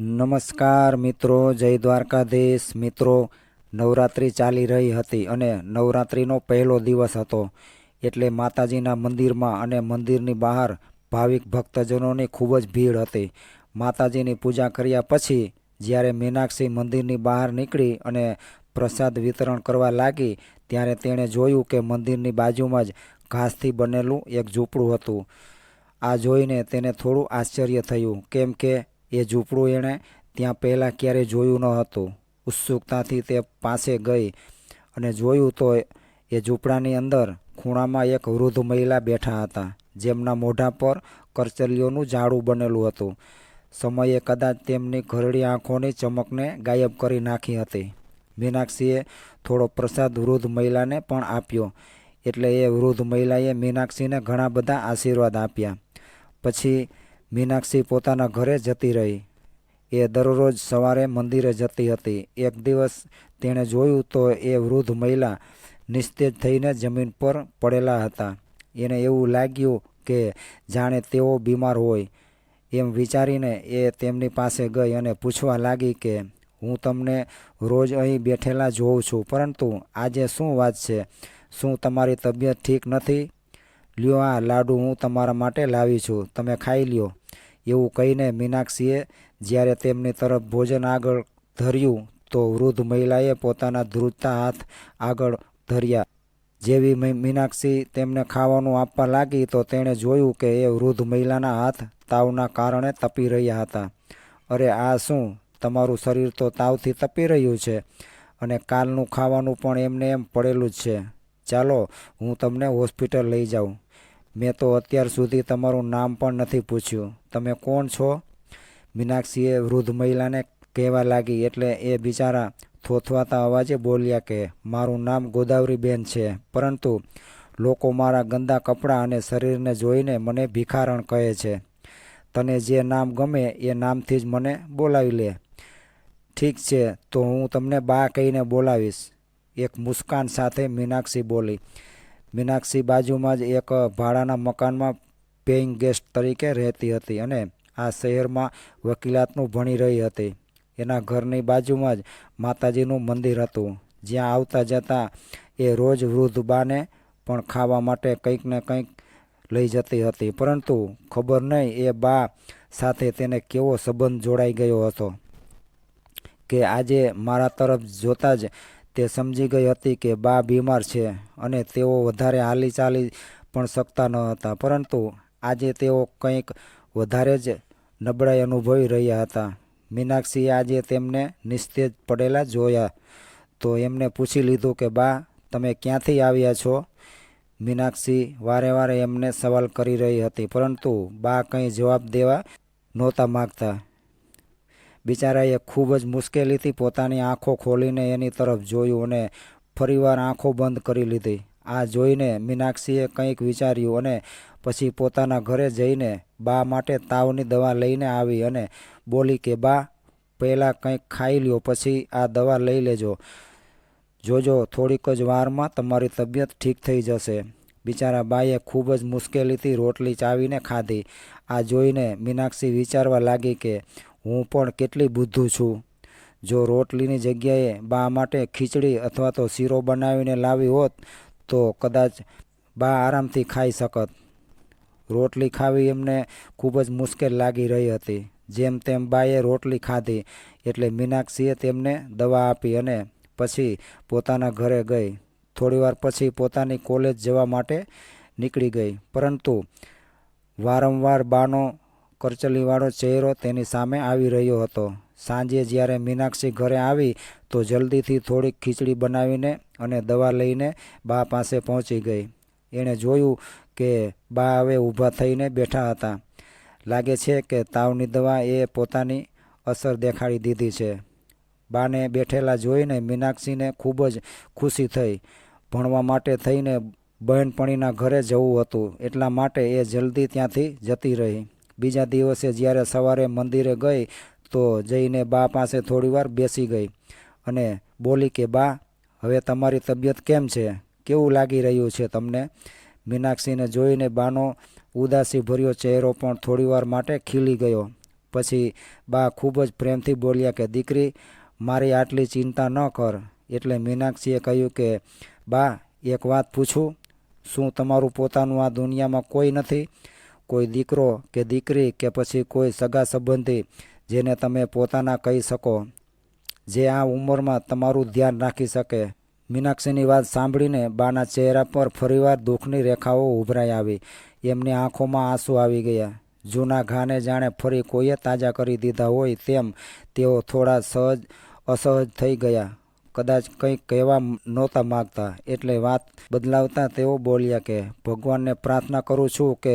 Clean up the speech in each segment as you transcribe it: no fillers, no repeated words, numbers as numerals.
નમસ્કાર મિત્રો, જય દ્વારકાધીશ મિત્રો. નવરાત્રિ ચાલી રહી હતી અને નવરાત્રિનો પહેલો દિવસ હતો, એટલે માતાજીના મંદિરમાં અને મંદિરની બહાર ભાવિક ભક્તજનોની ખૂબ જ ભીડ હતી. માતાજીની પૂજા કર્યા પછી જ્યારે મીનાક્ષી મંદિરની બહાર નીકળી અને પ્રસાદ વિતરણ કરવા લાગી, ત્યારે તેણે જોયું કે મંદિરની બાજુમાં જ ઘાસથી બનેલું એક ઝૂંપડું હતું. આ જોઈને તેને થોડું આશ્ચર્ય થયું, કેમ કે એ ઝૂંપડું એણે ત્યાં પહેલાં ક્યારેય જોયું ન હતું. ઉત્સુકતાથી તે પાસે ગઈ અને જોયું તો એ ઝૂંપડાની અંદર ખૂણામાં એક વૃદ્ધ મહિલા બેઠા હતા, જેમના મોઢા પર કરચલીઓનું ઝાડું બનેલું હતું. સમયે કદાચ તેમની ઘરડી આંખોની ચમકને ગાયબ કરી નાખી હતી. મીનાક્ષીએ થોડો પ્રસાદ વૃદ્ધ મહિલાને પણ આપ્યો, એટલે એ વૃદ્ધ મહિલાએ મીનાક્ષીને ઘણા બધા આશીર્વાદ આપ્યા. પછી મીનાક્ષી પોતાના ઘરે જતી રહી. એ દરરોજ સવારે મંદિરે જતી હતી. એક દિવસ તેણે જોયું તો એ વૃદ્ધ મહિલા નિસ્તેજ થઈને જમીન પર પડેલા હતા. એને એવું લાગ્યું કે જાણે તેઓ બીમાર હોય. એમ વિચારીને એ તેમની પાસે ગઈ અને પૂછવા લાગી કે હું તમને રોજ અહીં બેઠેલા જોઉં છું, પરંતુ આજે શું વાત છે? શું તમારી તબિયત ઠીક નથી? લ્યો, આ લાડુ હું તમારા માટે લાવી છું, તમે ખાઈ લ્યો. એવું કહીને મીનાક્ષીએ જ્યારે તેમની તરફ ભોજન આગળ ધર્યું તો વૃદ્ધ મહિલાએ પોતાના ધ્રુજતા હાથ આગળ ધર્યા. જેવી મીનાક્ષી તેમને ખાવાનું આપવા લાગી તો તેણે જોયું કે એ વૃદ્ધ મહિલાના હાથ તાવના કારણે તપી રહ્યા હતા. અરે, આ શું? તમારું શરીર તો તાવથી તપી રહ્યું છે અને કાલનું ખાવાનું પણ એમને એમ પડેલું જ છે. ચાલો, હું તમને હોસ્પિટલ લઈ જાઉં. મેં તો અત્યાર સુધી તમારું નામ પણ નથી પૂછ્યું. તમે કોણ છો? મીનાક્ષીએ વૃદ્ધ મહિલાને કહેવા લાગી, એટલે એ બિચારા થોથવાતા અવાજે બોલ્યા કે મારું નામ ગોદાવરીબેન છે, પરંતુ લોકો મારા ગંદા કપડાં અને શરીરને જોઈને મને ભિખારણ કહે છે. તને જે નામ ગમે એ નામથી જ મને બોલાવી લે. ઠીક છે, તો હું તમને બા કહીને બોલાવીશ, એક મુસ્કાન સાથે મીનાક્ષી બોલી. મીનાક્ષી બાજુમાં જ એક ભાડાના મકાનમાં પેઇંગ ગેસ્ટ તરીકે રહેતી હતી અને આ શહેરમાં વકીલાતનું ભણી રહી હતી. એના ઘરની બાજુમાં જ માતાજીનું મંદિર હતું, જ્યાં આવતા જતા એ રોજ વૃદ્ધ બાને પણ ખાવા માટે કંઈક ને કંઈક લઈ જતી હતી. પરંતુ ખબર નહીં એ બા સાથે તેને કેવો સંબંધ જોડાઈ ગયો હતો કે આજે મારા તરફ જોતાં જ તે સમજી ગઈ હતી કે બા બીમાર છે અને તેઓ વધારે હાલી ચાલી પણ શકતા ન હતા. પરંતુ આજે તેઓ કંઈક વધારે જ નબળાઈ અનુભવી રહ્યા હતા. મીનાક્ષીએ આજે તેમને નિસ્તેજ પડેલા જોયા તો એમને પૂછી લીધું કે બા, તમે ક્યાંથી આવ્યા છો? મીનાક્ષી વારે વારે એમને સવાલ કરી રહી હતી, પરંતુ બા કંઈ જવાબ દેવા નહોતા માગતા. બિચારાએ ખૂબ જ મુશ્કેલીથી પોતાની આંખો ખોલીને એની તરફ જોયું અને ફરીવાર આંખો બંધ કરી લીધી. આ જોઈને મીનાક્ષીએ કંઈક વિચાર્યું અને પછી પોતાના ઘરે જઈને બા માટે તાવની દવા લઈને આવી અને બોલી કે બા, પહેલાં કંઈક ખાઈ લ્યો, પછી આ દવા લઈ લેજો. જોજો, થોડીક જ વારમાં તમારી તબિયત ઠીક થઈ જશે. બિચારા બાએ ખૂબ જ મુશ્કેલીથી રોટલી ચાવીને ખાધી. આ જોઈને મીનાક્ષી વિચારવા લાગી કે હું પણ કેટલી બુદ્ધુ છું. જો રોટલીની જગ્યાએ બા માટે ખીચડી અથવા તો શીરો બનાવીને લાવી હોત તો કદાચ બા આરામથી ખાઈ શકત. રોટલી ખાવી એમને ખૂબ જ મુશ્કેલ લાગી રહી હતી. જેમ તેમ બાએ રોટલી ખાધી એટલે મીનાક્ષીએ તેમને દવા આપી અને પછી પોતાના ઘરે ગઈ. થોડીવાર પછી પોતાની કોલેજ જવા માટે નીકળી ગઈ, પરંતુ વારંવાર બાનો કરચલીવાળો ચહેરો તેની સામે આવી રહ્યો હતો. સાંજે જ્યારે મીનાક્ષી ઘરે આવી તો જલ્દીથી થોડીક ખીચડી બનાવીને અને દવા લઈને બા પાસે પહોંચી ગઈ. એણે જોયું કે બા હવે ઊભા થઈને બેઠા હતા. લાગે છે કે તાવની દવા એ પોતાની અસર દેખાડી દીધી છે. બાને બેઠેલા જોઈને મીનાક્ષીને ખૂબ જ ખુશી થઈ. ભણવા માટે થઈને બહેનપણીના ઘરે જવું હતું, એટલા માટે એ જલ્દી ત્યાંથી જતી રહી. બીજા દિવસે જ્યારે સવારે મંદિરે ગઈ તો જઈને બા પાસે થોડીવાર બેસી ગઈ અને બોલી કે બા, હવે તમારી તબિયત કેમ છે? કેવું લાગી રહ્યું છે તમને? મીનાક્ષીને જોઈને બાનો ઉદાસીભર્યો ચહેરો પણ થોડીવાર માટે ખીલી ગયો. પછી બા ખૂબ જ પ્રેમથી બોલ્યા કે દીકરી, મારી આટલી ચિંતા ન કર. એટલે મીનાક્ષીએ કહ્યું કે બા, એક વાત પૂછું? શું તમારું પોતાનું આ દુનિયામાં કોઈ નથી? કોઈ દીકરો કે દીકરી કે પછી કોઈ સગા સંબંધી જેને તમે પોતાના કહી શકો, જે આ ઉંમરમાં તમારું ધ્યાન રાખી શકે? મીનાક્ષીની વાત સાંભળીને બાના ચહેરા પર ફરીવાર દુઃખની રેખાઓ ઉભરાઈ આવી. એમની આંખોમાં આંસુ આવી ગયા. જૂના ઘાને જાણે ફરી કોઈએ તાજા કરી દીધા હોય તેમ તેઓ થોડા અસહજ થઈ ગયા. કદાચ કંઈક કહેવા નહોતા માગતા, એટલે વાત બદલાવતા તેઓ બોલ્યા કે ભગવાનને પ્રાર્થના કરું છું કે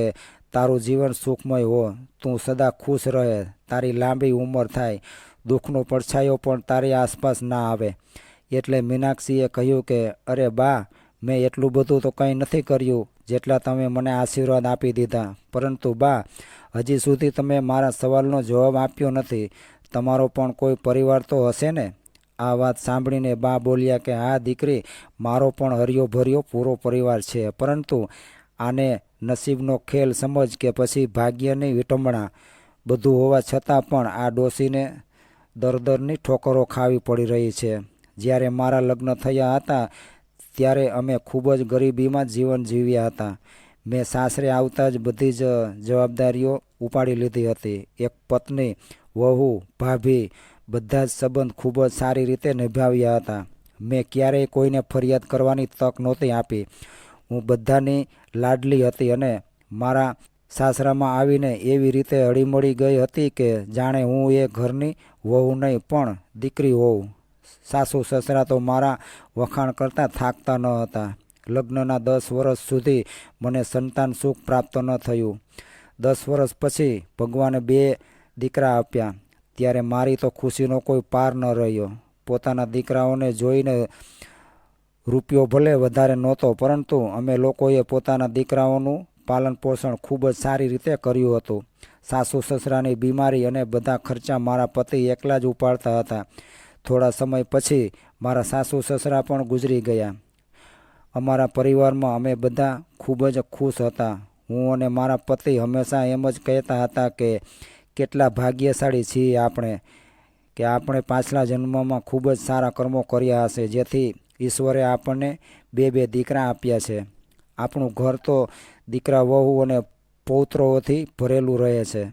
તારું જીવન સુખમય હો, તું સદા ખુશ રહે, તારી લાંબી ઉંમર થાય, દુઃખનો પડછાયો પણ તારી આસપાસ ના આવે. એટલે મીનાક્ષીએ કહ્યું કે અરે બા, મેં એટલું બધું તો કંઈ નથી કર્યું જેટલા તમે મને આશીર્વાદ આપી દીધા. પરંતુ બા, હજી સુધી તમે મારા સવાલનો જવાબ આપ્યો નથી. તમારો પણ કોઈ પરિવાર તો હશે ને? આ વાત સાંભળીને બા બોલ્યા કે હા દીકરી, મારો પણ હરિયો ભર્યો પૂરો પરિવાર છે, પરંતુ આને નસીબનો ખેલ સમજ કે પછી ભાગ્યની વિટંબણા. બધું હોવા છતાં પણ આ ડોશીને દરની ઠોકરો ખાવી પડી રહી છે. જ્યારે મારા લગ્ન થયા હતા ત્યારે અમે ખૂબ જ ગરીબીમાં જીવન જીવ્યા હતા. મેં સાસરે આવતા જ બધી જ જવાબદારીઓ ઉપાડી લીધી હતી. એક પત્ની, વહુ, ભાભી, બધા જ સંબંધ ખૂબ જ સારી રીતે નિભાવ્યા હતા. મેં ક્યારેય કોઈને ફરિયાદ કરવાની તક નહોતી આપી. હું બધાની લાડલી હતી અને મારા સાસરામાં આવીને એવી રીતે હળીમળી ગઈ હતી કે જાણે હું એ ઘરની વહુ નહીં પણ દીકરી હોઉં. સાસુ સસરા તો મારા વખાણ કરતાં થાકતા ન હતા. લગ્નના 10 વર્ષ સુધી મને સંતાન સુખ પ્રાપ્ત ન થયું. 10 વર્ષ પછી ભગવાને 2 દીકરા આપ્યા. ત્યારે મારી તો ખુશીનો કોઈ પાર ન રહ્યો. પોતાના દીકરાઓને જોઈને રૂપિયો ભલે વધારે નહોતો, પરંતુ અમે લોકોએ પોતાના દીકરાઓનું પાલન પોષણ ખૂબ જ સારી રીતે કર્યું હતું. સાસુ સસરાની બીમારી અને બધા ખર્ચા મારા પતિ એકલા જ ઉપાડતા હતા. થોડા સમય પછી મારા સાસુ સસરા પણ ગુજરી ગયા. અમારા પરિવારમાં અમે બધા ખૂબ જ ખુશ હતા. હું અને મારા પતિ હંમેશા એમ જ કહેતા હતા કે કેટલા ભાગ્યશાળી છીએ આપણે, કે આપણે પાછલા જન્મમાં ખૂબ જ સારા કર્મો કર્યા હશે, જેથી ઈશ્વરે આપણને 2 દીકરા આપ્યા છે. આપણું ઘર તો દીકરા, વહુ અને પૌત્રોથી ભરેલું રહે છે.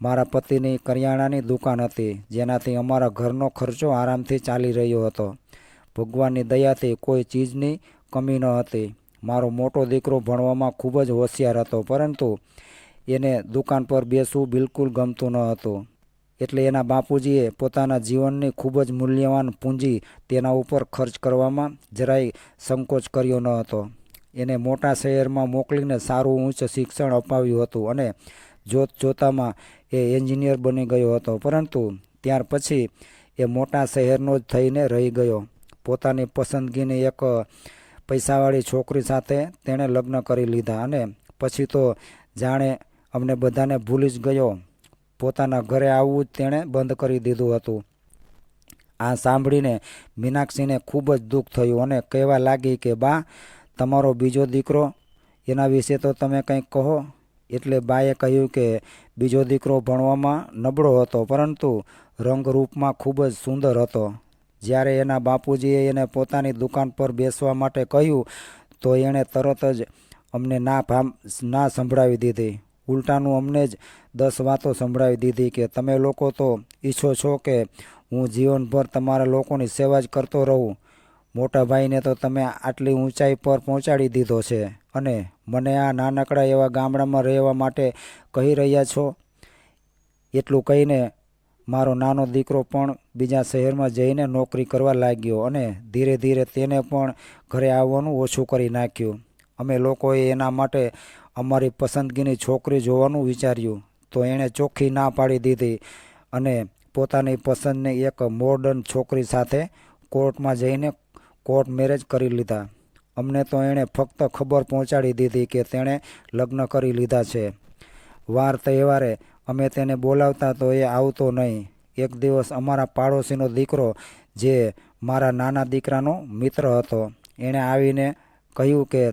મારા પતિની કરિયાણાની દુકાન હતી, જેનાથી અમારા ઘરનો ખર્ચો આરામથી ચાલી રહ્યો હતો. ભગવાનની દયાથી કોઈ ચીજની કમી ન હતી. મારો મોટો દીકરો ભણવામાં ખૂબ જ હોશિયાર હતો, પરંતુ એને દુકાન પર બેસવું બિલકુલ ગમતું ન હતું. એટલે એના બાપુજીએ પોતાના જીવનની ખૂબ જ મૂલ્યવાન પૂંજી તેના ઉપર ખર્ચ કરવામાં જરાય સંકોચ કર્યો ન હતો. એને મોટા શહેરમાં મોકલીને સારું ઉચ્ચ શિક્ષણ અપાવ્યું હતું અને જોતજોતામાં એ એન્જિનિયર બની ગયો હતો. પરંતુ ત્યાર પછી એ મોટા શહેરનો જ થઈને રહી ગયો. પોતાની પસંદગીની એક પૈસાવાળી છોકરી સાથે તેણે લગ્ન કરી લીધા અને પછી તો જાણે અમને બધાને ભૂલી જ ગયો. પોતાના ઘરે આવવું જ તેણે બંધ કરી દીધું હતું. આ સાંભળીને મીનાક્ષીને ખૂબ જ દુઃખ થયું અને કહેવા લાગી કે બા, તમારો બીજો દીકરો, એના વિશે તો તમે કંઈક કહો. એટલે બાએ કહ્યું કે બીજો દીકરો ભણવામાં નબળો હતો, પરંતુ રંગરૂપમાં ખૂબ જ સુંદર હતો. જ્યારે એના બાપુજીએ એને પોતાની દુકાન પર બેસવા માટે કહ્યું તો એણે તરત જ અમને ના સંભળાવી દીધી. ઉલટાનું અમને જ 10 વાતો સંભળાવી દીધી કે તમે લોકો તો ઈચ્છો છો કે હું જીવનભર તમારા લોકોની સેવા જ કરતો રહું. મોટા ભાઈને તો તમે આટલી ઊંચાઈ પર પહોંચાડી દીધો છે અને મને આ નાનકડા એવા ગામડામાં રહેવા માટે કહી રહ્યા છો. એટલું કહીને મારો નાનો દીકરો પણ બીજા શહેરમાં જઈને નોકરી કરવા લાગ્યો અને ધીરે ધીરે તેને પણ ઘરે આવવાનું ઓછું કરી નાખ્યું. અમે લોકોએ એના માટે અમારી પસંદગીની છોકરી જોવાનું વિચાર્યું તો એણે ચોખ્ખી ના પાડી દીધી અને પોતાની પસંદની એક મોડર્ન છોકરી સાથે કોર્ટમાં જઈને કોર્ટ મેરેજ કરી લીધા. અમને તો એણે ફક્ત ખબર પહોંચાડી દીધી કે તેણે લગ્ન કરી લીધા છે. વાર તહેવારે અમે તેને બોલાવતા તો એ આવતો નહીં. એક દિવસ અમારા પાડોશીનો દીકરો, જે મારા નાના દીકરાનો મિત્ર હતો, એણે આવીને કહ્યું કે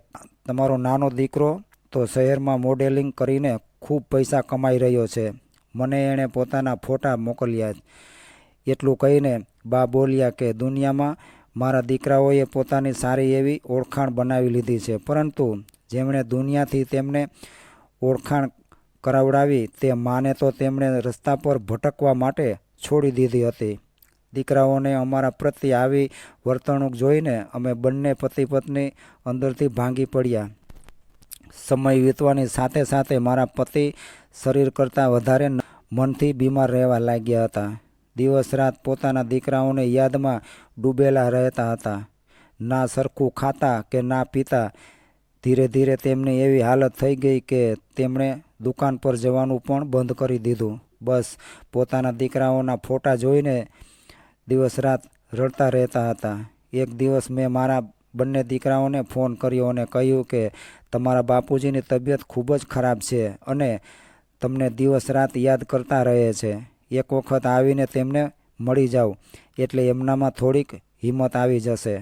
તમારો નાનો દીકરો તો શહેરમાં મોડેલિંગ કરીને ખૂબ પૈસા કમાઈ રહ્યો છે. મને એણે પોતાના ફોટા મોકલ્યા. એટલું કહીને બા બોલ્યા કે દુનિયામાં મારા દીકરાઓએ પોતાની સારી એવી ઓળખાણ બનાવી લીધી છે, પરંતુ જેમણે દુનિયાથી તેમને ઓળખાણ કરાવડાવી તે માને તો તેમણે રસ્તા પર ભટકવા માટે છોડી દીધી હતી. દીકરાઓને અમારા પ્રત્યે આવી વર્તણૂક જોઈને અમે બંને પતિ પત્ની અંદરથી ભાંગી પડ્યા. સમય વીતવાની સાથે સાથે મારા પતિ શરીર કરતાં વધારે મનથી બીમાર રહેવા લાગ્યા હતા. દિવસ રાત પોતાના દીકરાઓને યાદમાં ડૂબેલા રહેતા હતા. ના સરખું ખાતા કે ના પીતા. ધીરે ધીરે તેમની એવી હાલત થઈ ગઈ કે તેમણે દુકાન પર જવાનું પણ બંધ કરી દીધું. બસ પોતાના દીકરાઓના ફોટા જોઈને દિવસ રાત રડતા રહેતા હતા. એક દિવસ મેં મારા બંને દીકરાઓને ફોન કર્યો અને કહ્યું કે તમારા બાપુજીની તબિયત ખૂબ જ ખરાબ છે અને તમને દિવસ રાત યાદ કરતા રહે છે. એક વખત આવીને તેમને મળી જાઓ એટલે એમનામાં થોડીક હિંમત આવી જશે.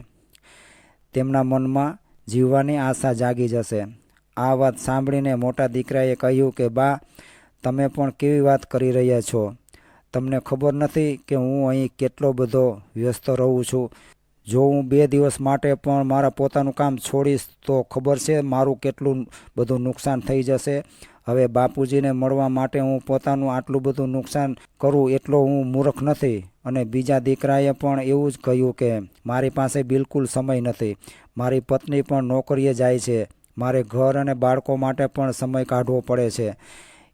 તેમના મનમાં જીવવાની આશા જાગી જશે. આ વાત સાંભળીને મોટા દીકરાએ કહ્યું કે બા, તમે પણ કેવી વાત કરી રહ્યા છો? તમને ખબર નથી કે હું અહીં કેટલો બધો વ્યસ્ત રહું છું? જો હું 2 દિવસ માટે પણ મારા પોતાનું કામ છોડીશ તો ખબર છે મારું કેટલું બધું નુકસાન થઈ જશે. હવે બાપુજીને મળવા માટે હું પોતાનું આટલું બધું નુકસાન કરું એટલો હું મૂર્ખ નથી. અને બીજા દીકરાએ પણ એવું જ કહ્યું કે મારી પાસે બિલકુલ સમય નથી. મારી પત્ની પણ નોકરીએ જાય છે. મારે ઘર અને બાળકો માટે પણ સમય કાઢવો પડે છે.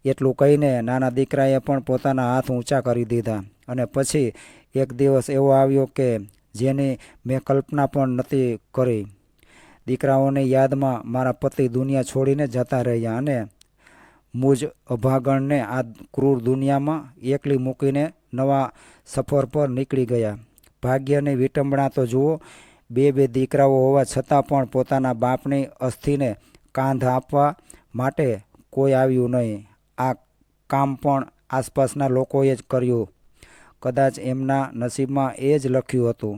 એટલું કહીને નાના દીકરાએ પણ પોતાના હાથ ઊંચા કરી દીધા. અને પછી એક દિવસ એવો આવ્યો કે જેની મેં કલ્પના પણ નહોતી કરી. દીકરાઓની યાદમાં મારા પતિ દુનિયા છોડીને જતા રહ્યા અને મુજ અભાગણને આ ક્રૂર દુનિયામાં એકલી મૂકીને નવા સફર પર નીકળી ગયા. ભાગ્યની વિટંબણા તો જુઓ, 2 દીકરાઓ હોવા છતાં પણ પોતાના બાપની અસ્થિને કાંધ આપવા માટે કોઈ આવ્યું નહીં. આ કામ પણ આસપાસના લોકોએ જ કર્યું. કદાચ એમના નસીબમાં એ જ લખ્યું હતું.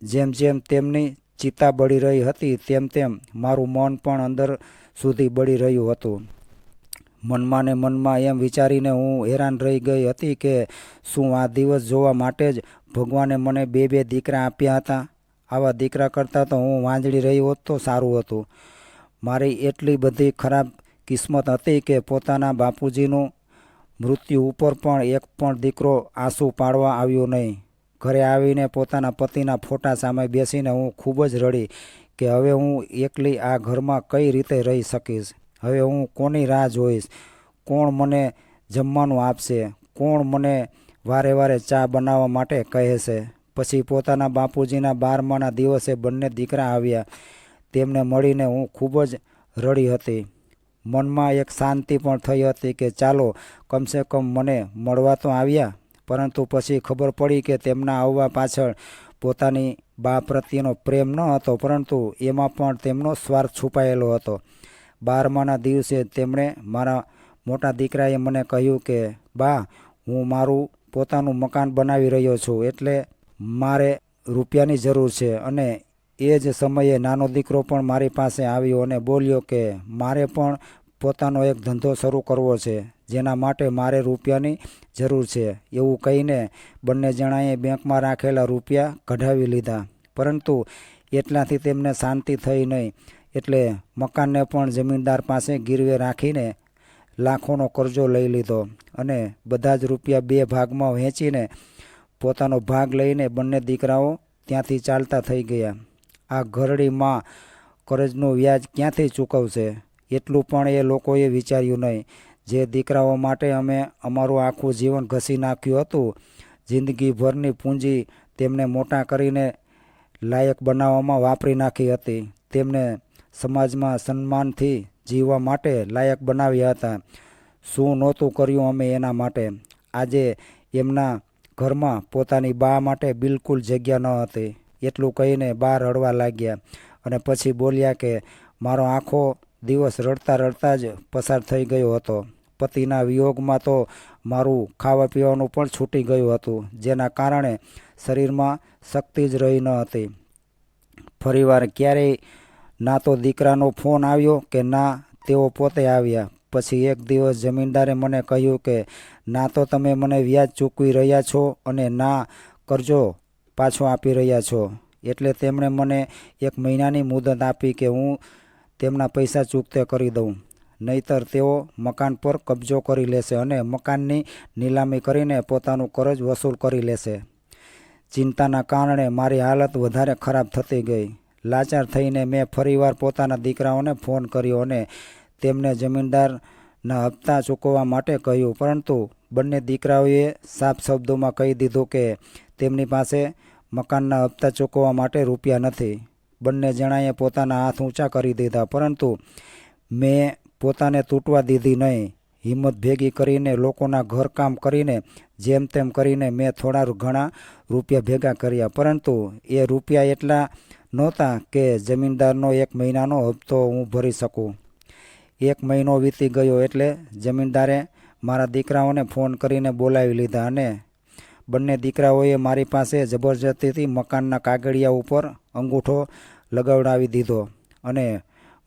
જેમ જેમ તેમની ચિતા બળી રહી હતી તેમ તેમ મારું મન પણ અંદર સુધી બળી રહ્યું હતું. મનમાં ને મનમાં એમ વિચારીને હું હેરાન રહી ગઈ હતી કે શું આ દિવસ જોવા માટે જ ભગવાને મને 2 દીકરા આપ્યા હતા? આવા દીકરા કરતાં તો હું વાંજળી રહી હોત તો સારું હતું. મારી એટલી બધી ખરાબ કિસ્મત હતી કે પોતાના બાપુજીનું મૃત્યુ ઉપર પણ એક પણ દીકરો આંસુ પાડવા આવ્યો નહીં. ઘરે આવીને પોતાના પતિના ફોટા સામે બેસીને હું ખૂબ જ રડી કે હવે હું એકલી આ ઘરમાં કઈ રીતે રહી શકીશ? હવે હું કોની રાહ જોઈશ? કોણ મને જમવાનું આપશે? કોણ મને વારે વારે ચા બનાવવા માટે કહે છે? પછી પોતાના બાપુજીના 12માના દિવસે બંને દીકરા આવ્યા. તેમને મળીને હું ખૂબ જ રડી હતી. મનમાં એક શાંતિ પણ થઈ હતી કે ચાલો કમસે કમ મને મળવા તો આવ્યા. પરંતુ પછી ખબર પડી કે તેમના આવવા પાછળ પોતાની બા પ્રત્યેનો પ્રેમ ન હતો, પરંતુ એમાં પણ તેમનો સ્વાર્થ છુપાયેલો હતો. 12માના દિવસે તેમણે મારા મોટા દીકરાએ મને કહ્યું કે બા, હું મારું પોતાનું મકાન બનાવી રહ્યો છું, એટલે મારે રૂપિયાની જરૂર છે. અને એ જ સમયે નાનો દીકરો પણ મારી પાસે આવ્યો અને બોલ્યો કે મારે પણ પોતાનો એક ધંધો શરૂ કરવો છે, જેના માટે મારે રૂપિયાની જરૂર છે. એવું કહીને બંને જણાએ બેંકમાં રાખેલા રૂપિયા કઢાવી લીધા. પરંતુ એટલાથી તેમને શાંતિ થઈ નહીં, એટલે મકાનને પણ જમીનદાર પાસે ગીરવે રાખીને લાખોનો કરજો લઈ લીધો અને બધા જ રૂપિયા 2 ભાગમાં વહેંચીને પોતાનો ભાગ લઈને બંને દીકરાઓ ત્યાંથી ચાલતા થઈ ગયા. આ ઘરડી માં કરજનું વ્યાજ ક્યાંથી ચૂકવશે? એટલું પણ એ લોકોએ વિચાર્યું નહીં. જે દીકરાઓ માટે અમે અમારું આખું જીવન ઘસી નાખ્યું હતું, જિંદગીભરની પૂંજી તેમને મોટા કરીને લાયક બનાવવામાં વાપરી નાખી હતી. તેમને સમાજમાં સન્માનથી જીવવા માટે લાયક બનાવ્યા હતા. શું નહોતું કર્યું અમે એના માટે? આજે એમના ઘરમાં પોતાની બા માટે બિલકુલ જગ્યા ન હતી. એટલું કહીને બા રડવા લાગ્યા અને પછી બોલ્યા કે મારો આખો દિવસ રડતા રડતા જ પસાર થઈ ગયો હતો. પતિના વિયોગમાં તો મારું ખાવા પીવાનું પણ છૂટી ગયું હતું, જેના કારણે શરીરમાં શક્તિ જ રહી ન હતી. ફરીવાર ક્યારેય ના તો દીકરાનો ફોન આવ્યો કે ના તેઓ પોતે આવ્યા. પછી એક દિવસ જમીનદારે મને કહ્યું કે ના તો તમે મને વ્યાજ ચૂકવી રહ્યા છો અને ના કરજો પાછો આપી રહ્યા છો. એટલે તેમણે મને 1 મહિનાની મુદત આપી કે હું તેમના પૈસા ચૂકતે કરી દઉં, નહીંતર તેઓ મકાન પર કબજો કરી લેશે અને મકાનની નીલામી કરીને પોતાનું કરજ વસૂલ કરી લેશે. ચિંતાના કારણે મારી હાલત વધારે ખરાબ થતી ગઈ. લાચાર થઈને મેં ફરીવાર પોતાના દીકરાઓને ફોન કર્યો અને તેમને જમીનદારના હપ્તા ચૂકવવા માટે કહ્યું, પરંતુ બંને દીકરાઓએ સાફ શબ્દોમાં કહી દીધું કે તેમની પાસે મકાનના હપ્તા ચૂકવવા માટે રૂપિયા નથી. બંને જણાએ પોતાના હાથ ઊંચા કરી દીધા, પરંતુ મેં પોતાને તૂટવા દીધી નહીં. હિંમત ભેગી કરીને લોકોના ઘરકામ કરીને જેમ તેમ કરીને મેં થોડા ઘણા રૂપિયા ભેગા કર્યા, પરંતુ એ રૂપિયા એટલા નહોતા કે જમીનદારનો 1 મહિનાનો હપ્તો હું ભરી શકું. 1 મહિનો વીતી ગયો એટલે જમીનદારે મારા દીકરાઓને ફોન કરીને બોલાવી લીધા અને બંને દીકરાઓએ મારી પાસે જબરજસ્તીથી મકાનના કાગળિયા ઉપર અંગૂઠો લગાવડાવી દીધો અને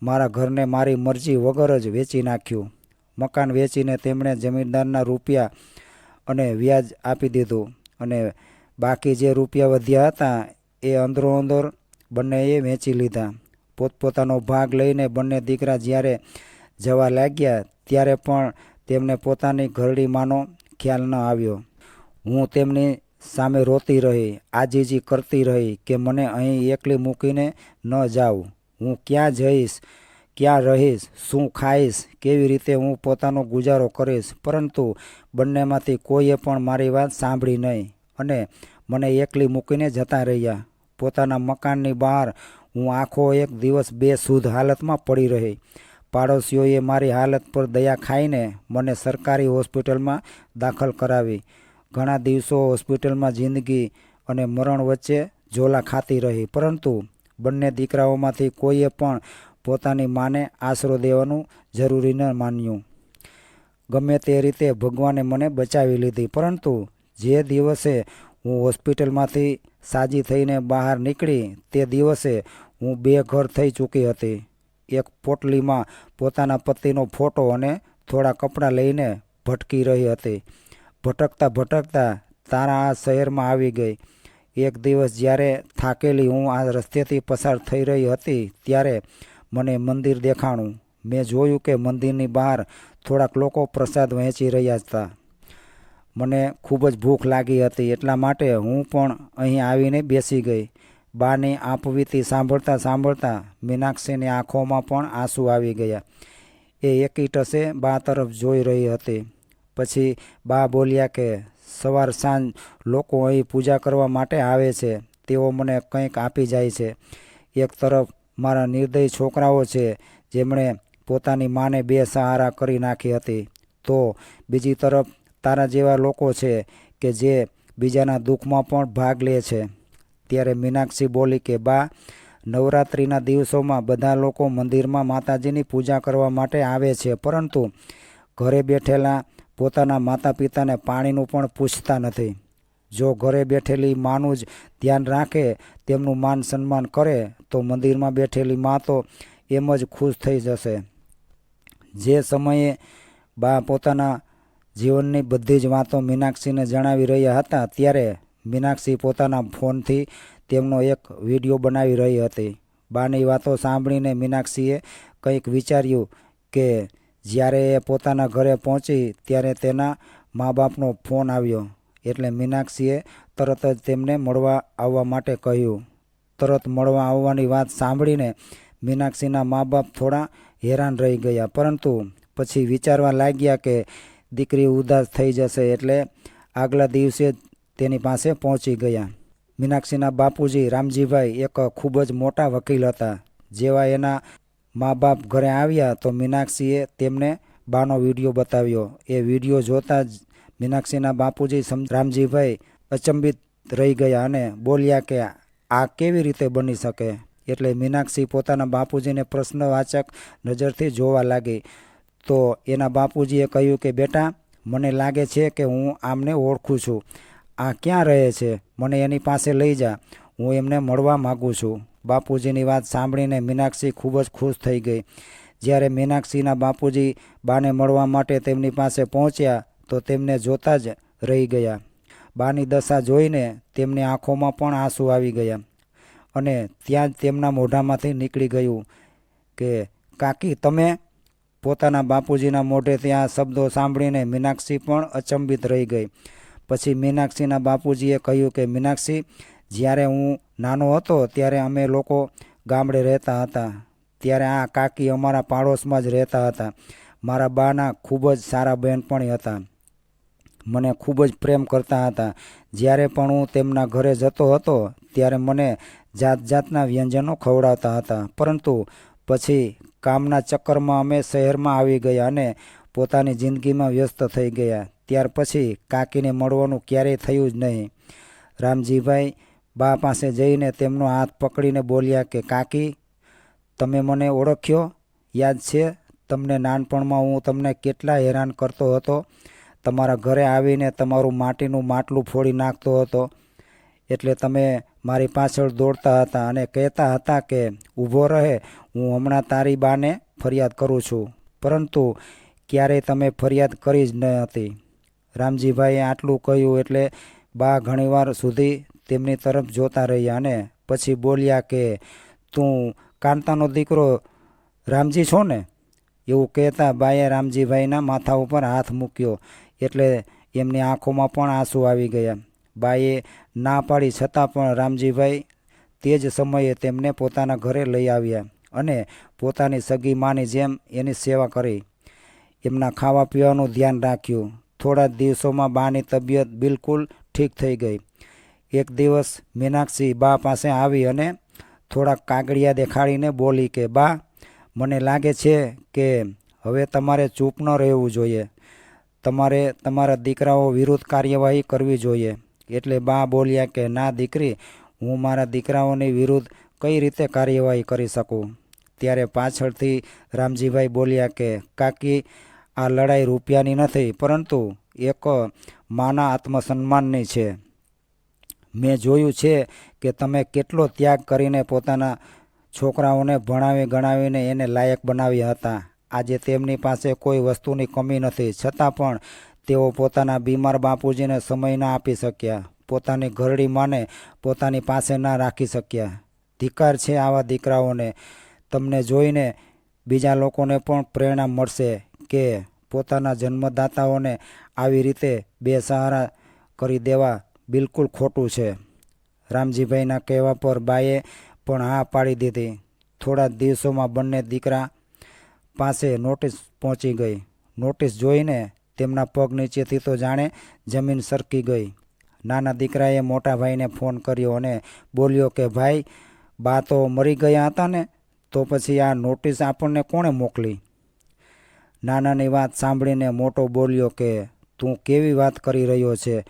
મારા ઘરને મારી મરજી વગર જ વેચી નાખ્યું. મકાન વેચીને તેમણે જમીનદારના રૂપિયા અને વ્યાજ આપી દીધું અને બાકી જે રૂપિયા વધ્યા હતા એ અંદરો-અંદર બંનેએ વેચી લીધા. પોતપોતાનો ભાગ લઈને બંને દીકરા જ્યારે જવા લાગ્યા ત્યારે પણ તેમને પોતાની ઘરડી માનો ખ્યાલ ન આવ્યો. હું તેમની સામે રોતી રહી, આજીજી કરતી રહી કે મને અહીં એકલી મૂકીને ન જાઉં. હું ક્યાં જઈશ, ક્યાં રહીશ, શું ખાઈશ, કેવી રીતે હું પોતાનો ગુજારો કરીશ. પરંતુ બંનેમાંથી કોઈએ પણ મારી વાત સાંભળી નહીં અને મને એકલી મૂકીને જતા રહ્યા. પોતાના મકાનની બહાર હું આખો એક દિવસ બેસુધ હાલતમાં પડી રહી. પાડોશીઓએ મારી હાલત પર દયા ખાઈને મને સરકારી હોસ્પિટલમાં દાખલ કરાવી. ઘણા દિવસો હોસ્પિટલમાં જિંદગી અને મરણ વચ્ચે ઝોલા ખાતી રહી, પરંતુ બંને દીકરાઓમાંથી કોઈએ પણ પોતાની માને આશરો દેવાનું જરૂરી ન માન્યું. ગમે તે રીતે ભગવાને મને બચાવી લીધી, પરંતુ જે દિવસે હું હોસ્પિટલમાંથી સાજી થઈને બહાર નીકળી તે દિવસે હું બેઘર થઈ ચૂકી હતી. એક પોટલીમાં પોતાના પતિનો ફોટો અને થોડા કપડાં લઈને ભટકી રહી હતી. ભટકતા ભટકતા તારા આ શહેરમાં આવી ગઈ. એક દિવસ જ્યારે થાકેલી હું આ રસ્તેથી પસાર થઈ રહી હતી ત્યારે મને મંદિર દેખાણું. મેં જોયું કે મંદિરની બહાર થોડાક લોકો પ્રસાદ વહેંચી રહ્યા હતા. મને ખૂબ જ ભૂખ લાગી હતી, એટલા માટે હું પણ અહીં આવીને બેસી ગઈ. બાની આપવીતી સાંભળતા સાંભળતા મીનાક્ષીની આંખોમાં પણ આંસુ આવી ગયા. એ એકીટસે બા તરફ જોઈ રહી હતી. પછી બા બોલ્યા કે સવાર સાંજ લોકો અહીં પૂજા કરવા માટે આવે છે. તેઓ મને કંઈક આપી જાય છે. એક તરફ મારા નિર્દયી છોકરાઓ છે જેમણે પોતાની માને બેસહારા કરી નાખી હતી, તો બીજી તરફ તારા જેવા લોકો છે કે જે બીજાના દુઃખમાં પણ ભાગ લે છે. ત્યારે મીનાક્ષી બોલી કે બા, નવરાત્રિના દિવસોમાં બધા લોકો મંદિરમાં માતાજીની પૂજા કરવા માટે આવે છે, પરંતુ ઘરે બેઠેલા પોતાના માતા પિતાને પાણીનું પણ પૂછતા નથી. જો ઘરે બેઠેલી માનું જ ધ્યાન રાખે, તેમનું માન સન્માન કરે, તો મંદિરમાં બેઠેલી મા તો એમ જ ખુશ થઈ જશે. જે સમયે બા પોતાના જીવનની બધી જ વાતો મીનાક્ષીને જણાવી રહ્યા હતા ત્યારે મીનાક્ષી પોતાના ફોનથી તેમનો એક વિડીયો બનાવી રહી હતી. બાની વાતો સાંભળીને મીનાક્ષીએ કંઈક વિચાર્યું કે જ્યારે એ પોતાના ઘરે પહોંચી ત્યારે તેના મા બાપનો ફોન આવ્યો. એટલે મીનાક્ષીએ તરત જ તેમને મળવા આવવા માટે કહ્યું. તરત મળવા આવવાની વાત સાંભળીને મીનાક્ષીના મા બાપ થોડા હેરાન રહી ગયા, પરંતુ પછી વિચારવા લાગ્યા કે દીકરી ઉદાસ થઈ જશે, એટલે આગલા દિવસે જ તેની પાસે પહોંચી ગયા. મીનાક્ષીના બાપુજી રામજીભાઈ એક ખૂબ જ મોટા વકીલ હતા. જેવા એના મા બાપ ઘરે આવ્યા તો મીનાક્ષીએ તેમને બાનો વિડીયો બતાવ્યો. એ વિડીયો જોતા જ મીનાક્ષીના બાપુજી રામજીભાઈ અચંબિત રહી ગયા અને બોલ્યા કે આ કેવી રીતે બની શકે. એટલે મીનાક્ષી પોતાના બાપુજીને પ્રશ્નવાચક નજરથી જોવા લાગી. તો એના બાપુજીએ કહ્યું કે બેટા, મને લાગે છે કે હું આમને ઓળખું છું. આ ક્યાં રહે છે? મને એની પાસે લઈ જા, હું એમને મળવા માગું છું. બાપુજીની વાત સાંભળીને મીનાક્ષી ખૂબ જ ખુશ થઈ ગઈ. જ્યારે મીનાક્ષીના બાપુજી બાને મળવા માટે તેમની પાસે પહોંચ્યા તો તેમને જોતા જ રહી ગયા. બાની દશા જોઈને તેમની આંખોમાં પણ આંસુ આવી ગયા અને ત્યાં જ તેમના મોઢામાંથી નીકળી ગયું કે કાકી તમે. પોતાના બાપુજીના મોઢે ત્યાં શબ્દો સાંભળીને મીનાક્ષી પણ અચંબિત રહી ગઈ. પછી મીનાક્ષીના બાપુજીએ કહ્યું કે મીનાક્ષી, જ્યારે હું નાનો હતો ત્યારે અમે લોકો ગામડે રહેતા હતા. ત્યારે આ કાકી અમારા પાડોશમાં જ રહેતા હતા. મારા બાના ખૂબ જ સારા બહેનપણી હતા. મને ખૂબ જ પ્રેમ કરતા હતા. જ્યારે પણ હું તેમના ઘરે જતો હતો ત્યારે મને જાત જાતના વ્યંજનો ખવડાવતા હતા. પરંતુ પછી કામના ચક્કરમાં અમે શહેરમાં આવી ગયા અને પોતાની જિંદગીમાં વ્યસ્ત થઈ ગયા. ત્યાર પછી કાકીને મળવાનું ક્યારેય થયું જ નહીં. રામજીભાઈ બા પાસે જઈને તેમનો હાથ પકડીને બોલ્યા કે કાકી, તમે મને ઓળખ્યો? યાદ છે તમને નાનપણમાં હું તમને કેટલા હેરાન કરતો હતો? તમારા ઘરે આવીને તમારું માટીનું માટલું ફોડી નાખતો હતો. એટલે તમે મારી પાછળ દોડતા હતા અને કહેતા હતા કે ઊભો રહે, હું હમણાં તારી બાને ફરિયાદ કરું છું. પરંતુ ક્યારેય તમે ફરિયાદ કરી જ ન હતી. રામજીભાઈએ આટલું કહ્યું એટલે બા ઘણીવાર સુધી તેમની તરફ જોતા રહ્યા અને પછી બોલ્યા કે તું કાંતાનો દીકરો રામજી છો ને? એવું કહેતા બાએ રામજીભાઈના માથા ઉપર હાથ મૂક્યો એટલે એમની આંખોમાં પણ આંસુ આવી ગયા. બાએ ના પાડી છતાં પણ રામજીભાઈ તે જ સમયે તેમને પોતાના ઘરે લઈ આવ્યા અને પોતાની સગી માની જેમ એની સેવા કરી. એમના ખાવા પીવાનું ધ્યાન રાખ્યું. થોડા જ દિવસોમાં બાની તબિયત બિલકુલ ઠીક થઈ ગઈ. એક દિવસ મીનાક્ષી બા પાસે આવી અને થોડાક કાગળિયા દેખાડીને બોલી કે બા, મને લાગે છે કે હવે તમારે ચૂપ ન રહેવું જોઈએ. તમારે તમારા દીકરાઓ વિરુદ્ધ કાર્યવાહી કરવી જોઈએ. એટલે બા બોલ્યા કે ના દીકરી, હું મારા દીકરાઓની વિરુદ્ધ કઈ રીતે કાર્યવાહી કરી શકું? ત્યારે પાછળથી રામજીભાઈ બોલ્યા કે કાકી, આ લડાઈ રૂપિયાની નથી, પરંતુ એક માના આત્મસન્માનની છે. મેં જોયું છે કે તમે કેટલો ત્યાગ કરીને પોતાના છોકરાઓને ભણાવી ગણાવીને એને લાયક બનાવ્યા હતા. આજે તેમની પાસે કોઈ વસ્તુની કમી નથી, છતાં પણ તેઓ પોતાના બીમાર બાપુજીને સમય ના આપી શક્યા. પોતાની ઘરડી માને પોતાની પાસે ના રાખી શક્યા. ધિક્કાર છે આવા દીકરાઓને. તમને જોઈને બીજા લોકોને પણ પ્રેરણા મળશે કે પોતાના જન્મદાતાઓને આવી રીતે બેસહારા કરી દેવા બિલકુલ ખોટું છે. રામજીભાઈના કહેવા પર બાએ પણ હા પાડી દીધી. થોડા દિવસોમાં બંને દીકરા પાસે નોટિસ પહોંચી ગઈ. નોટિસ જોઈને તેમના પગ નીચેથી તો જાણે જમીન સરકી ગઈ. નાના દીકરાએ મોટા ભાઈને ફોન કર્યો અને બોલ્યો કે ભાઈ, બા તો મરી ગયા હતા ને, તો પછી આ નોટિસ આપણને કોણે મોકલી? નાનાની વાત સાંભળીને મોટો બોલ્યો કે તું કેવી વાત કરી રહ્યો છે?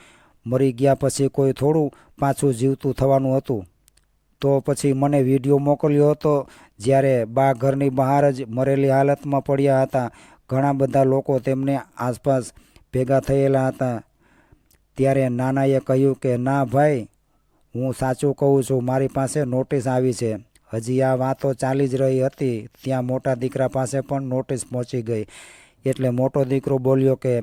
મરી ગયા પછી કોઈ થોડું પાછું જીવતું થવાનું હતું? તો પછી મને વિડીયો મોકલ્યો હતો જ્યારે બા ઘરની બહાર જ મરેલી હાલતમાં પડ્યા હતા. ઘણા બધા લોકો તેમની આસપાસ ભેગા થયેલા હતા. ત્યારે નાનાએ કહ્યું કે ના ભાઈ, હું સાચું કહું છું, મારી પાસે નોટિસ આવી છે. હજી આ વાતો ચાલી જ રહી હતી ત્યાં મોટા દીકરા પાસે પણ નોટિસ પહોંચી ગઈ. એટલે મોટો દીકરો બોલ્યો કે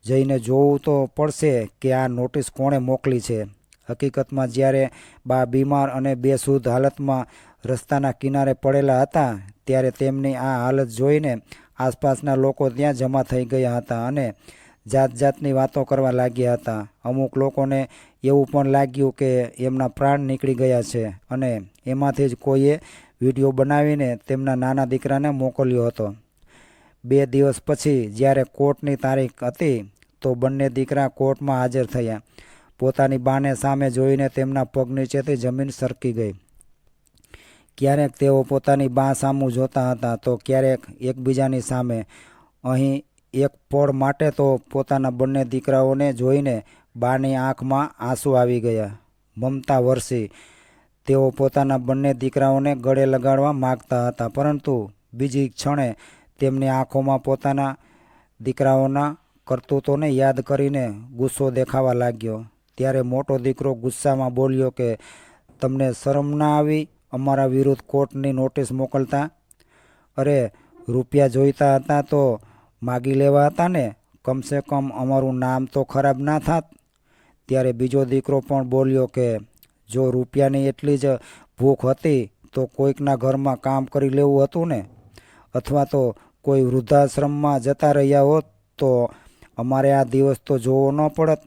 જઈને જોવું તો પડશે કે આ નોટિસ કોણે મોકલી છે. હકીકતમાં જ્યારે બા બીમાર અને બેસુધ હાલતમાં રસ્તાના કિનારે પડેલા હતા ત્યારે તેમની આ હાલત જોઈને આસપાસના લોકો ત્યાં જમા થઈ ગયા હતા અને જાત જાતની વાતો કરવા લાગ્યા હતા. અમુક લોકોને એવું પણ લાગ્યું કે એમના પ્રાણ નીકળી ગયા છે અને એમાંથી જ કોઈએ વિડીયો બનાવીને તેમના નાના દીકરાને મોકલ્યો હતો. 2 દિવસ પછી જ્યારે કોર્ટની તારીખ હતી તો બંને દીકરા કોર્ટમાં હાજર થયા. પોતાની બાને સામે જોઈને તેમના પગ નીચેથી જમીન સરકી ગઈ. ક્યારેક તેઓ પોતાની બા સામું જોતા હતા તો ક્યારેક એકબીજાની સામે. અહીં એક પળ માટે તો પોતાના બંને દીકરાઓને જોઈને બાની આંખમાં આંસુ આવી ગયા. મમતા વરસી. તેઓ પોતાના બંને દીકરાઓને ગળે લગાડવા માગતા હતા, પરંતુ બીજી ક્ષણે તેમની આંખોમાં પોતાના દીકરાઓના કરતૂતોને યાદ કરીને ગુસ્સો દેખાવા લાગ્યો. ત્યારે મોટો દીકરો ગુસ્સામાં બોલ્યો કે તમને શરમ ના આવી અમારા વિરુદ્ધ કોર્ટની નોટિસ મોકલતા? અરે રૂપિયા જોઈતા હતા તો માગી લેવા હતા ને, કમસે કમ અમારું નામ તો ખરાબ ના થાત. ત્યારે બીજો દીકરો પણ બોલ્યો કે જો રૂપિયાની એટલી જ ભૂખ હતી તો કોઈકના ઘરમાં કામ કરી લેવું હતું ને, અથવા તો કોઈ વૃદ્ધાશ્રમમાં જતા રહ્યા હોત તો અમારે આ દિવસ તો જોવો ન પડત.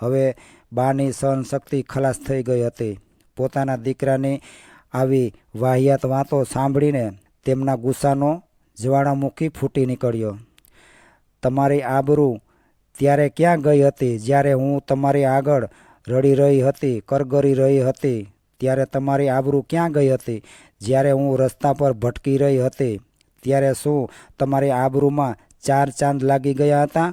હવે બાની સહનશક્તિ ખલાસ થઈ ગઈ હતી. પોતાના દીકરાની આવી વાહિયાત વાતો સાંભળીને તેમના ગુસ્સાનો જ્વાળામુખી ફૂટી નીકળ્યો. તમારી આબરૂ ત્યારે ક્યાં ગઈ હતી જ્યારે હું તમારી આગળ રડી રહી હતી, કરગરી રહી હતી? ત્યારે તમારી આબરૂ ક્યાં ગઈ હતી જ્યારે હું રસ્તા પર ભટકી રહી હતી? ત્યારે શું તમારી આબરૂમાં 4 ચાંદ લાગી ગયા હતા?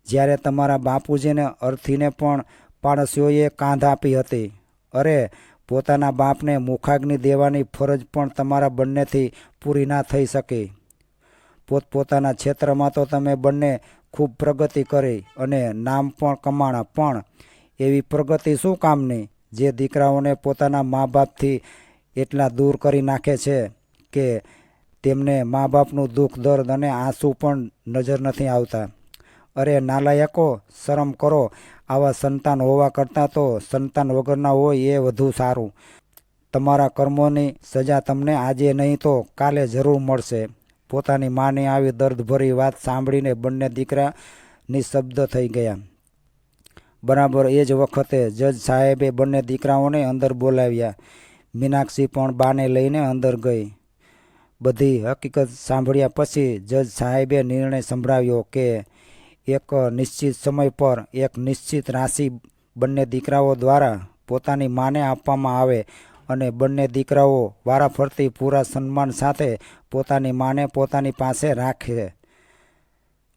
જ્યારે તમારા બાપુજીને અર્થીને પણ પાડોશીઓએ કાંધ આપી હતી. અરે, પોતાના બાપને મુખાગ્નિ દેવાની ફરજ પણ તમારા બંનેથી પૂરી ના થઈ શકી. પોતપોતાના ક્ષેત્રમાં તો તમે બંને ખૂબ પ્રગતિ કરી અને નામ પણ કમાણા, પણ એવી પ્રગતિ શું કામની જે દીકરાઓને પોતાના મા બાપથી એટલા દૂર કરી નાખે છે કે તેમને મા બાપનું દુઃખ, દર્દ અને આંસુ પણ નજર નથી આવતા. અરે નાલાયકો, શરમ કરો. આવા સંતાન હોવા કરતાં તો સંતાન વગરના હોય એ વધુ સારું. તમારા કર્મોની સજા તમને આજે નહીં તો કાલે જરૂર મળશે. પોતાની માની આવી દર્દભરી વાત સાંભળીને બંને દીકરા નિશબ્દ થઈ ગયા. બરાબર એ જ વખતે જજ સાહેબે બંને દીકરાઓને અંદર બોલાવ્યા. મીનાક્ષી પણ બાને લઈને અંદર ગઈ. બધી હકીકત સાંભળ્યા પછી જજ સાહેબે નિર્ણય સંભળાવ્યો કે એક નિશ્ચિત સમય પર એક નિશ્ચિત રાશિ બંને દીકરાઓ દ્વારા પોતાની માને આપવામાં આવે અને બંને દીકરાઓ વારાફરતી પૂરા સન્માન સાથે પોતાની માને પોતાની પાસે રાખે,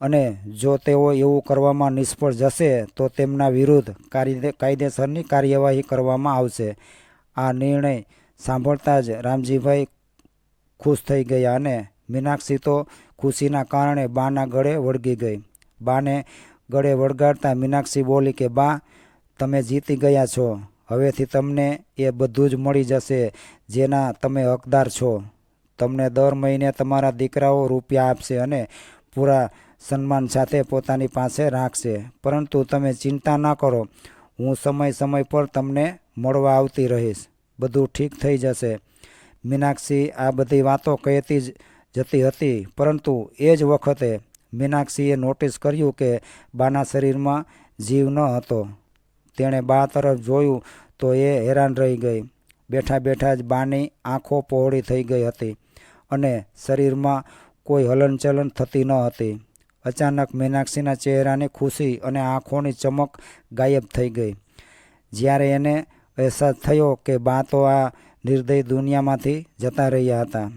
અને જો તેઓ એવું કરવામાં નિષ્ફળ જશે તો તેમના વિરુદ્ધ કાયદેસરની કાર્યવાહી કરવામાં આવશે. આ નિર્ણય સાંભળતા જ રામજીભાઈ ખુશ થઈ ગયા અને મીનાક્ષી તો ખુશીના કારણે બાના ગળે વળગી ગઈ. બાને ગળે વળગાડતા મીનાક્ષી બોલી કે બા, તમે જીતી ગયા છો. હવેથી તમને એ બધું જ મળી જશે જેના તમે હકદાર છો. તમને દર મહિને તમારા દીકરાઓ રૂપિયા આપશે અને પૂરા સન્માન સાથે પોતાની પાસે રાખશે. પરંતુ તમે ચિંતા ના કરો, હું સમય પર તમને મળવા આવતી રહીશ. બધું ઠીક થઈ જશે. મીનાક્ષી આ બધી વાતો કહેતી જ જતી હતી, પરંતુ એ જ વખતે મીનાક્ષીએ નોટિસ કર્યું કે બાના શરીરમાં જીવ ન હતો. તેણે બા તરફ જોયું તો એ હેરાન રહી ગઈ. બેઠા બેઠા જ બાની આંખો પહોળી થઈ ગઈ હતી અને શરીરમાં કોઈ હલનચલન થતી ન હતી. અચાનક મીનાક્ષીના ચહેરાની ખુશી અને આંખોની ચમક ગાયબ થઈ ગઈ. જ્યારે એને અહેસાસ થયો કે બા તો આ નિર્દય દુનિયામાંથી જતા રહ્યા હતા.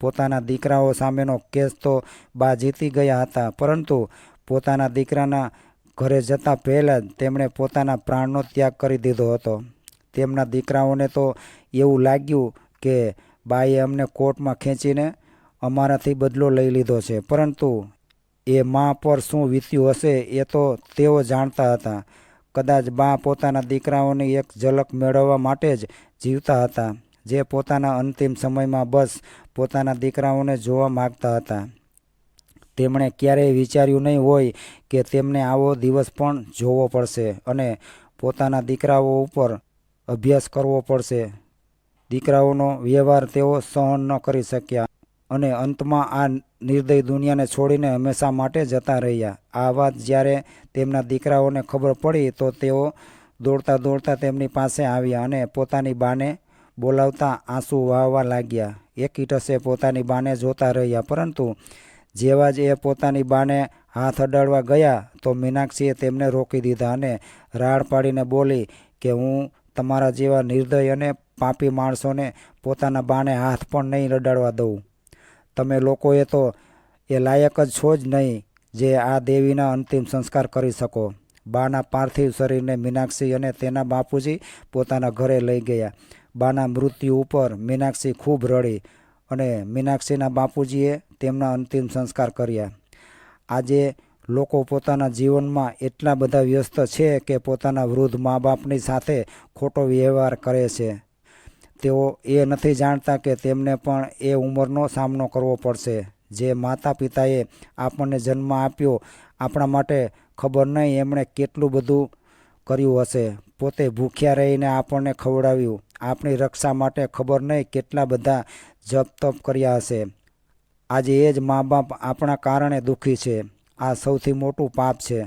પોતાના દીકરાઓ સામેનો કેસ તો બા જીતી ગયા હતા, પરંતુ પોતાના દીકરાના ઘરે જતા પહેલાં જ તેમણે પોતાના પ્રાણનો ત્યાગ કરી દીધો હતો. તેમના દીકરાઓને તો એવું લાગ્યું કે બાએ અમને કોર્ટમાં ખેંચીને અમારાથી બદલો લઈ લીધો છે, પરંતુ એ મા પર શું વીત્યું હશે એ તો તેઓ જાણતા હતા. કદાચ બા પોતાના દીકરાઓની એક ઝલક મેળવવા માટે જ જીવતા હતા, જે પોતાના અંતિમ સમયમાં બસ પોતાના દીકરાઓને જોવા માગતા હતા. તેમણે ક્યારેય વિચાર્યું નહીં હોય કે તેમને આવો દિવસ પણ જોવો પડશે અને પોતાના દીકરાઓ ઉપર અભ્યાસ કરવો પડશે. દીકરાઓનો વ્યવહાર તેઓ સહન ન કરી શક્યા અને અંતમાં આ નિર્દય દુનિયાને છોડીને હંમેશા માટે જતા રહ્યા. આ વાત જ્યારે તેમના દીકરાઓને ખબર પડી તો તેઓ દોડતા દોડતા તેમની પાસે આવ્યા અને પોતાની બાને બોલાવતા આંસુ વહાવવા લાગ્યા. એકીટસે પોતાની બાને જોતા રહ્યા, પરંતુ જેવા જ એ પોતાની બાને હાથ અડાડવા ગયા તો મીનાક્ષીએ તેમને રોકી દીધા અને રાડ પાડીને બોલી કે હું તમારા જેવા નિર્દય અને પાપી માણસોને પોતાના બાને હાથ પણ નહીં અડાડવા દઉં. તમે લોકોએ તો એ લાયક જ છો જ નહીં જે આ દેવીના અંતિમ સંસ્કાર કરી શકો. બાના પાર્થિવ શરીરને મીનાક્ષી અને તેના બાપુજી પોતાના ઘરે લઈ ગયા. બાના મૃત્યુ ઉપર મીનાક્ષી ખૂબ રડી અને મીનાક્ષીના બાપુજીએ તેમના અંતિમ સંસ્કાર કર્યા. આજે લોકો પોતાના જીવનમાં એટલા બધા વ્યસ્ત છે કે પોતાના વૃદ્ધ મા બાપની સાથે ખોટો વ્યવહાર કરે છે. તેઓ એ નથી જાણતા કે તેમને પણ એ ઉંમરનો સામનો કરવો પડશે. જે માતા પિતાએ આપણને જન્મ આપ્યો આપણા માટે ખબર નહીં એમણે કેટલું બધું કર્યું હશે. પોતે ભૂખ્યા રહીને આપણને ખવડાવ્યું. આપણી રક્ષા માટે ખબર નહીં કેટલા બધા જપ તપ કર્યા હશે. આજે એ જ મા બાપ આપણા કારણે દુઃખી છે. આ સૌથી મોટું પાપ છે.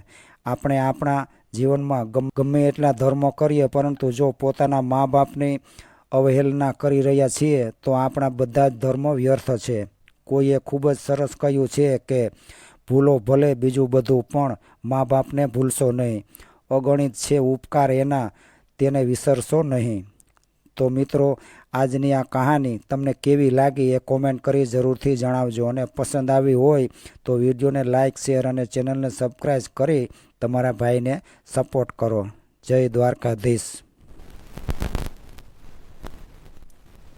આપણે આપણા જીવનમાં ગમે એટલા ધર્મો કરીએ, પરંતુ જો પોતાના મા બાપની અવહેલના કરી રહ્યા છીએ તો આપણા બધા જ ધર્મો વ્યર્થ છે. કોઈએ ખૂબ જ સરસ કહ્યું છે કે ભૂલો ભલે બીજું બધું, પણ મા બાપને ભૂલશો નહીં. અગણિત છે ઉપકાર એના, તેને વિસરશો નહીં. તો મિત્રો, આજની આ કહાની તમને કેવી લાગી એ કોમેન્ટ કરી જરૂરથી જણાવજો. અને પસંદ આવી હોય તો વિડીયોને લાઇક, શેર અને ચેનલને સબસ્ક્રાઈબ કરી તમારા ભાઈને સપોર્ટ કરો. જય દ્વારકાધીશ.